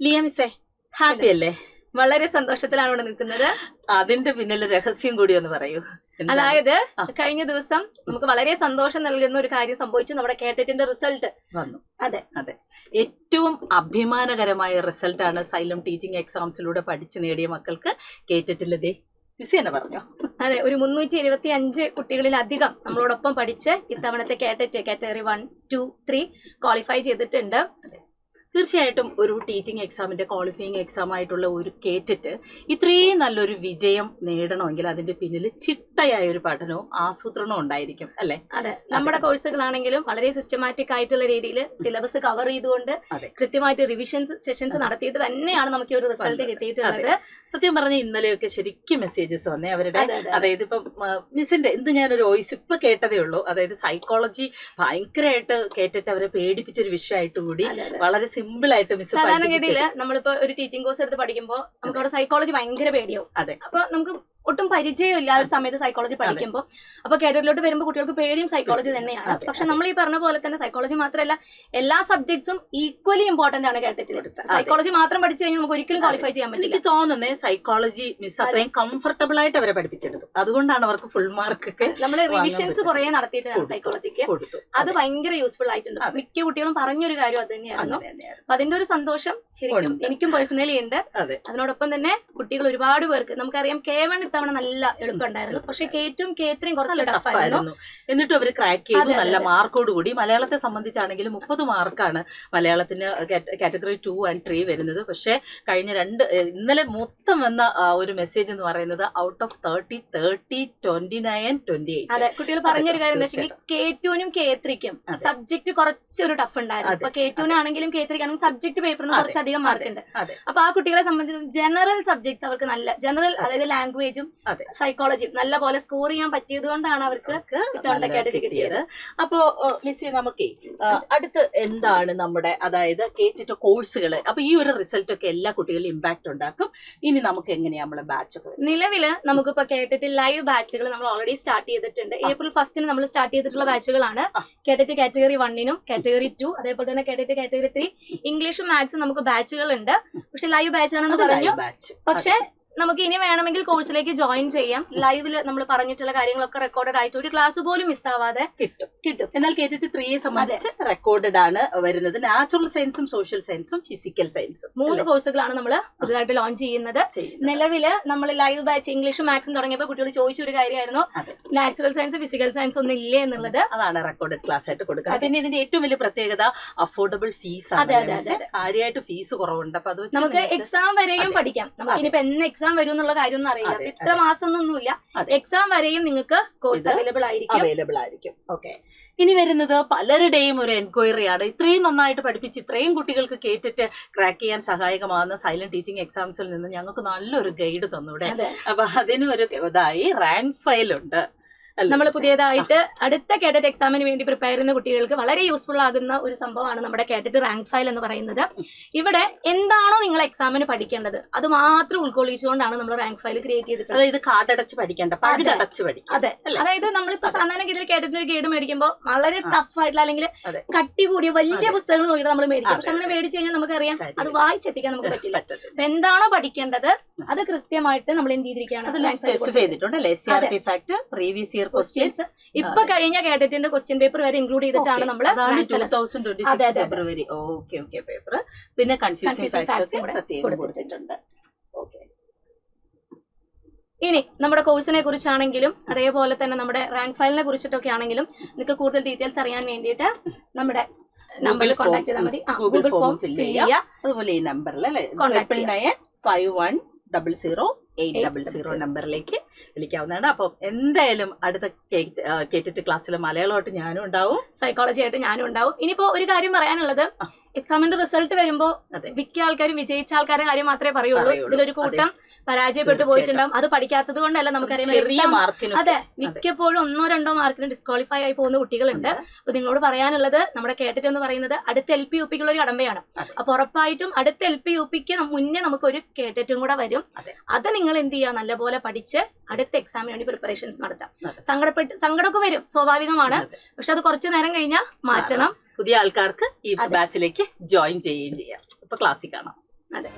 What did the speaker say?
ലിയ മിസ്സേ, ഹാപ്പി അല്ലേ? വളരെ സന്തോഷത്തിലാണ് ഇവിടെ നിൽക്കുന്നത്. അതിന്റെ പിന്നിലെ രഹസ്യം കൂടി ഒന്ന് പറയൂ. അതായത് കഴിഞ്ഞ ദിവസം നമുക്ക് വളരെ സന്തോഷം നൽകുന്ന ഒരു കാര്യം സംഭവിച്ചു. നമ്മുടെ കേറ്ററ്റിന്റെ റിസൾട്ട് വന്നു. അതെ, ഏറ്റവും അഭിമാനകരമായ റിസൾട്ടാണ് സൈലം ടീച്ചിങ് എക്സാംസിലൂടെ പഠിച്ചു നേടിയ മക്കൾക്ക് കേറ്ററ്റിലെ മിസ് തന്നെ പറഞ്ഞോ. അതെ, ഒരു 375 കുട്ടികളിലധികം നമ്മളോടൊപ്പം പഠിച്ച് ഇത്തവണത്തെ കേറ്ററ്റ് കാറ്റഗറി 1, 2, 3 ക്വാളിഫൈ ചെയ്തിട്ടുണ്ട്. തീർച്ചയായിട്ടും ഒരു ടീച്ചിങ് എക്സാമിന്റെ ക്വാളിഫയിങ് എക്സാം ആയിട്ടുള്ള ഒരു കേറ്ററ്റ് ഇത്രയും നല്ലൊരു വിജയം നേടണമെങ്കിൽ അതിന്റെ പിന്നിൽ ചിട്ടയായ ഒരു പഠനവും ആസൂത്രണവും ഉണ്ടായിരിക്കും അല്ലെ? അതെ, നമ്മുടെ കോഴ്സുകളാണെങ്കിലും വളരെ സിസ്റ്റമാറ്റിക് ആയിട്ടുള്ള രീതിയിൽ സിലബസ് കവർ ചെയ്തുകൊണ്ട് കൃത്യമായിട്ട് റിവിഷൻസ് സെഷൻസ് നടത്തിയിട്ട് തന്നെയാണ് നമുക്ക് ഒരു റിസൾട്ട് കിട്ടിയിട്ടുള്ളത്. സത്യം പറഞ്ഞ ഇന്നലെയൊക്കെ ശരിക്കും മെസ്സേജസ് വന്നേ അവരുടെ. അതായത് ഇപ്പം മിസ്സിന്റെ ഞാനൊരു വോയിസ് ഇപ്പൊ കേട്ടതേ ഉള്ളൂ. അതായത് സൈക്കോളജി ഭയങ്കരമായിട്ട് കേറ്ററ്റ് അവരെ പേടിപ്പിച്ചൊരു വിഷയമായിട്ട് കൂടി വളരെ സിമ്പിൾ ആയിട്ട് മിസ്. സാധാരണഗതിയില് നമ്മളിപ്പോ ഒരു ടീച്ചിങ് കോഴ്സ് എടുത്ത് പഠിക്കുമ്പോൾ നമുക്ക് അവിടെ സൈക്കോളജി ഭയങ്കര പേടിയാവും. അതെ, അപ്പൊ നമുക്ക് ഒട്ടും പരിചയമില്ല ആ ഒരു സമയത്ത് സൈക്കോളജി പഠിക്കുമ്പോൾ. അപ്പൊ കേറ്ററ്റിലോട്ട് വരുമ്പോൾ കുട്ടികൾക്ക് പേടിയും സൈക്കോളജി തന്നെയാണ്. പക്ഷെ നമ്മൾ ഈ പറഞ്ഞ പോലെ തന്നെ സൈക്കോളജി മാത്രമല്ല, എല്ലാ സബ്ജക്ട്സും ഈക്വലി ഇമ്പോർട്ടന്റ് ആണ് കേറ്ററ്റിൽ. സൈക്കോളജി മാത്രം പഠിച്ചു കഴിഞ്ഞാൽ നമുക്ക് ഒരിക്കലും ക്വാളിഫൈ ചെയ്യാൻ പറ്റില്ല. എനിക്ക് തോന്നുന്നേ സൈക്കോളജി മിസ് അത്രയും കംഫർട്ടബിൾ ആയിട്ട് അവരെ പഠിപ്പിച്ചെടുത്തു. അതുകൊണ്ടാണ് അവർക്ക് ഫുൾ മാർക്ക് ഒക്കെ. നമ്മൾ റിവിഷൻസ് കുറെ നടത്തിയിട്ടാണ് സൈക്കോളജിക്ക്. അത് ഭയങ്കര യൂസ്ഫുൾ ആയിട്ടുണ്ട്. മിക്ക കുട്ടികളും പറഞ്ഞൊരു കാര്യം അത് തന്നെയായിരുന്നു. അപ്പൊ അതിന്റെ ഒരു സന്തോഷം ശരിക്കും എനിക്കും പേഴ്സണലി ഉണ്ട്. അതിനോടൊപ്പം തന്നെ കുട്ടികൾ ഒരുപാട് പേർക്ക് നമുക്കറിയാം K1 ഇത്തവണ നല്ല എളുപ്പമുണ്ടായിരുന്നു. പക്ഷെ K2 K3 കുറച്ച് ടഫായിരുന്നു. എന്നിട്ടും അവർ ക്രാക്ക് ചെയ്തു നല്ല മാർക്കോട് കൂടി. മലയാളത്തെ സംബന്ധിച്ചാണെങ്കിലും 30 മാർക്കാണ് മലയാളത്തിന് കാറ്റഗറി 2 and 3 വരുന്നത്. പക്ഷെ കഴിഞ്ഞ ഇന്നലെ മൊത്തം വന്ന ഒരു മെസ്സേജ് എന്ന് പറയുന്നത് ഔട്ട് ഓഫ് 30, 29, 28. അതെ, കുട്ടികൾ പറഞ്ഞൊരു കാര്യം എന്താ വെച്ചാൽ K2നും K3ക്കും സബ്ജക്ട് കുറച്ചൊരു ടഫ് ഉണ്ടായിരുന്നു. ഇപ്പൊ K2നാണെങ്കിലും K3ക്കാണെങ്കിലും സബ്ജക്ട് പേപ്പറിന് കുറച്ചധികം മാർക്ക് ഉണ്ട്. അപ്പൊ ആ കുട്ടികളെ സംബന്ധിച്ച് ജനറൽ സബ്ജക്ട്സ് അവർക്ക് നല്ല ജനറൽ, അതായത് ലാംഗ്വേജും സൈക്കോളജിയും നല്ല പോലെ സ്കോർ ചെയ്യാൻ പറ്റിയത് കൊണ്ടാണ് അവർക്ക് കിട്ടിയത്. അപ്പോ മിസ്, നമുക്ക് അടുത്ത് എന്താണ് നമ്മുടെ അതായത് കേറ്റിട്ട് കോഴ്സുകൾ. അപ്പൊ ഈ ഒരു റിസൾട്ട് ഒക്കെ എല്ലാ കുട്ടികളിലും ഇമ്പാക്ട് ഉണ്ടാക്കും. ഇനി നമുക്ക് എങ്ങനെയാ നമ്മളെ ബാച്ച് ഒക്കെ? നിലവില് നമുക്കിപ്പോ കേട്ടിട്ട് ലൈവ് ബാച്ചുകൾ നമ്മൾ ഓൾറെഡി സ്റ്റാർട്ട് ചെയ്തിട്ടുണ്ട്. April 1 നമ്മൾ സ്റ്റാർട്ട് ചെയ്തിട്ടുള്ള ബാച്ചുകളാണ് കേട്ടിട്ട് കാറ്റഗറി 1നും കാറ്റഗറി 2, അതേപോലെ തന്നെ കേട്ടിട്ട് കാറ്റഗറി 3. ഇംഗ്ലീഷും മാത്സും നമുക്ക് ബാച്ചുകൾ ഉണ്ട്. പക്ഷെ ലൈവ് ബാച്ച് ആണെന്ന് പറഞ്ഞു. പക്ഷെ നമുക്ക് ഇനി വേണമെങ്കിൽ കോഴ്സിലേക്ക് ജോയിൻ ചെയ്യാം. ലൈവില് നമ്മൾ പറഞ്ഞിട്ടുള്ള കാര്യങ്ങളൊക്കെ റെക്കോർഡഡ് ആയിട്ട് ഒരു ക്ലാസ് പോലും മിസ്സാവാതെ കിട്ടും. എന്നാൽ കേട്ടിട്ട് 3യെ സംബന്ധിച്ച് റെക്കോർഡഡ് ആണ് വരുന്നത്. നാച്ചുറൽ സയൻസും സോഷ്യൽ സയൻസും ഫിസിക്കൽ സയൻസും 3 കോഴ്സുകളാണ് നമ്മൾ പുതുതായിട്ട് ലോഞ്ച് ചെയ്യുന്നത്. നിലവില് നമ്മൾ ലൈവ് ബാച്ച് ഇംഗ്ലീഷും മാത്സും തുടങ്ങിയപ്പോൾ കുട്ടികൾ ചോദിച്ച ഒരു കാര്യമായിരുന്നു നാച്ചുറൽ സയൻസ് ഫിസിക്കൽ സയൻസ് ഒന്നും ഇല്ലേ എന്നുള്ളത്. അതാണ് റെക്കോർഡഡ് ക്ലാസ് ആയിട്ട് കൊടുക്കുക. പിന്നെ ഇതിന്റെ ഏറ്റവും വലിയ പ്രത്യേകത അഫോർഡബിൾ ഫീസ് ആണ്. കാര്യമായിട്ട് ഫീസ് കുറവുണ്ട്. അപ്പൊ അത് നമുക്ക് എക്സാം വരെയും പഠിക്കാം. നമുക്ക് ഇനിയിപ്പോ എന്ന് എക്സാം വരും എന്നുള്ള കാര്യമൊന്നും അറിയില്ല. ഇത്ര മാസം ഒന്നുമില്ല, എക്സാം വരെയും നിങ്ങൾക്ക് കോഴ്സ് അവൈലബിൾ ആയിരിക്കും. ഓക്കെ, ഇനി വരുന്നത് പലരുടെയും ഒരു എൻക്വയറി ആണ്. ഇത്രയും നന്നായിട്ട് പഠിപ്പിച്ച് ഇത്രയും കുട്ടികൾക്ക് കേട്ടിട്ട് ക്രാക്ക് ചെയ്യാൻ സഹായകമാകുന്ന സൈലന്റ് ടീച്ചിങ് എക്സാംസിൽ നിന്ന് ഞങ്ങൾക്ക് നല്ലൊരു ഗൈഡ് തന്നൂടെ. അപ്പൊ അതിനും ഒരു റാങ്ക് ഫയൽ ഉണ്ട്. നമ്മൾ പുതിയതായിട്ട് അടുത്ത കേഡറ്റ് എക്സാമിന് വേണ്ടി പ്രിപ്പയർ ചെയ്യുന്ന കുട്ടികൾക്ക് വളരെ യൂസ്ഫുൾ ആകുന്ന ഒരു സംഭവമാണ് നമ്മുടെ കേഡറ്റ് റാങ്ക് ഫയൽ എന്ന് പറയുന്നത്. ഇവിടെ എന്താണോ നിങ്ങൾ എക്സാമിന് പഠിക്കേണ്ടത് അത് മാത്രം ഉൾക്കൊള്ളിച്ചുകൊണ്ടാണ് നമ്മൾ റാങ്ക് ഫയൽ ക്രിയേറ്റ് ചെയ്തിട്ടുള്ളത്. അതായത് കാർഡടച്ച് പഠിക്കേണ്ട, പഴുതടച്ച് പഠിക്കാം. അതെ, അതായത് നമ്മളിപ്പോ സാധാരണഗതിയിൽ കേഡറ്റിന് ഒരു ഗൈഡ് മേടിക്കുമ്പോൾ വളരെ ടഫ് ആയിട്ടുള്ള അല്ലെങ്കിൽ കട്ടി കൂടിയ വലിയ പുസ്തകങ്ങൾ നോക്കിയിട്ട് നമ്മൾ മേടിക്കും. പക്ഷെ അങ്ങനെ മേടിച്ചു കഴിഞ്ഞാൽ നമുക്കറിയാം അത് വായിച്ചെത്തിക്കാൻ നമുക്ക് പറ്റില്ല. അപ്പൊ എന്താണോ പഠിക്കേണ്ടത് അത് കൃത്യമായിട്ട് നമ്മൾ എന്ത് ചെയ്തിരിക്കുകയാണ്. ക്വസ്റ്റ്യൻസ് ഇപ്പൊ കഴിഞ്ഞ കേഡറ്റിന്റെ ക്വസ്റ്റ്യൻ പേപ്പർ വരെ ഇൻക്ലൂഡ് ചെയ്തിട്ടാണ് നമ്മൾ 2026 ഫെബ്രുവരി പേപ്പർ. പിന്നെ കൺഫ്യൂസിംഗ് ഫാക്ട്സ് കൊടുത്തിട്ടുണ്ട്. ഇനി നമ്മുടെ കോഴ്സിനെ കുറിച്ചാണെങ്കിലും അതേപോലെ തന്നെ നമ്മുടെ റാങ്ക് ഫയലിനെ കുറിച്ചിട്ടൊക്കെ ആണെങ്കിലും നിങ്ങൾക്ക് കൂടുതൽ ഡീറ്റെയിൽസ് അറിയാൻ വേണ്ടിയിട്ട് നമ്മുടെ നമ്പറിൽ കോൺടാക്ട് ചെയ്താൽ മതി. ഗൂഗിൾ ഫോം ഫിൽ ചെയ്യുക. അതുപോലെ ഈ നമ്പറിൽ 9151008000 നമ്പറിലേക്ക് വിളിക്കാവുന്നതാണ്. അപ്പം എന്തായാലും അടുത്ത കേട്ടിട്ട് ക്ലാസ്സിൽ മലയാളമായിട്ട് ഞാനും ഉണ്ടാവും, സൈക്കോളജി ആയിട്ട് ഞാനും ഉണ്ടാവും. ഇനിയിപ്പോ ഒരു കാര്യം പറയാനുള്ളത്, എക്സാമിന്റെ റിസൾട്ട് വരുമ്പോ മിക്ക ആൾക്കാരും വിജയിച്ച ആൾക്കാരുടെ കാര്യം മാത്രമേ പറയുള്ളൂ. ഇതിലൊരു കൂട്ടം പരാജയപ്പെട്ടു പോയിട്ടുണ്ടാവും. അത് പഠിക്കാത്തത് കൊണ്ടല്ല, നമുക്കറിയാം. അതെ, മിക്കപ്പോഴും 1-2 മാർക്കിന് ഡിസ്ക്വാളിഫൈ ആയി പോകുന്ന കുട്ടികളുണ്ട്. അപ്പൊ നിങ്ങളോട് പറയാനുള്ളത്, നമ്മുടെ കേട്ടിട്ട് എന്ന് പറയുന്നത് അടുത്ത LP UPക്കുള്ള ഒരു കടമ്പയാണ്. അപ്പൊ ഉറപ്പായിട്ടും അടുത്ത LP UPക്ക് മുന്നേ നമുക്ക് ഒരു കേട്ടിട്ടും കൂടെ വരും. അത് നിങ്ങൾ എന്ത് ചെയ്യുക, നല്ലപോലെ പഠിച്ച് അടുത്ത എക്സാമിന് വേണ്ടി പ്രിപ്പറേഷൻസ് നടത്താം. സങ്കടമൊക്കെ വരും, സ്വാഭാവികമാണ്. പക്ഷെ അത് കുറച്ചു നേരം കഴിഞ്ഞാൽ മാറ്റണം. പുതിയ ആൾക്കാർക്ക് ഈ ബാച്ചിലേക്ക് ജോയിൻ ചെയ്യുകയും ചെയ്യാം. ഇപ്പൊ ക്ലാസ്സിൽ കാണാം. അതെ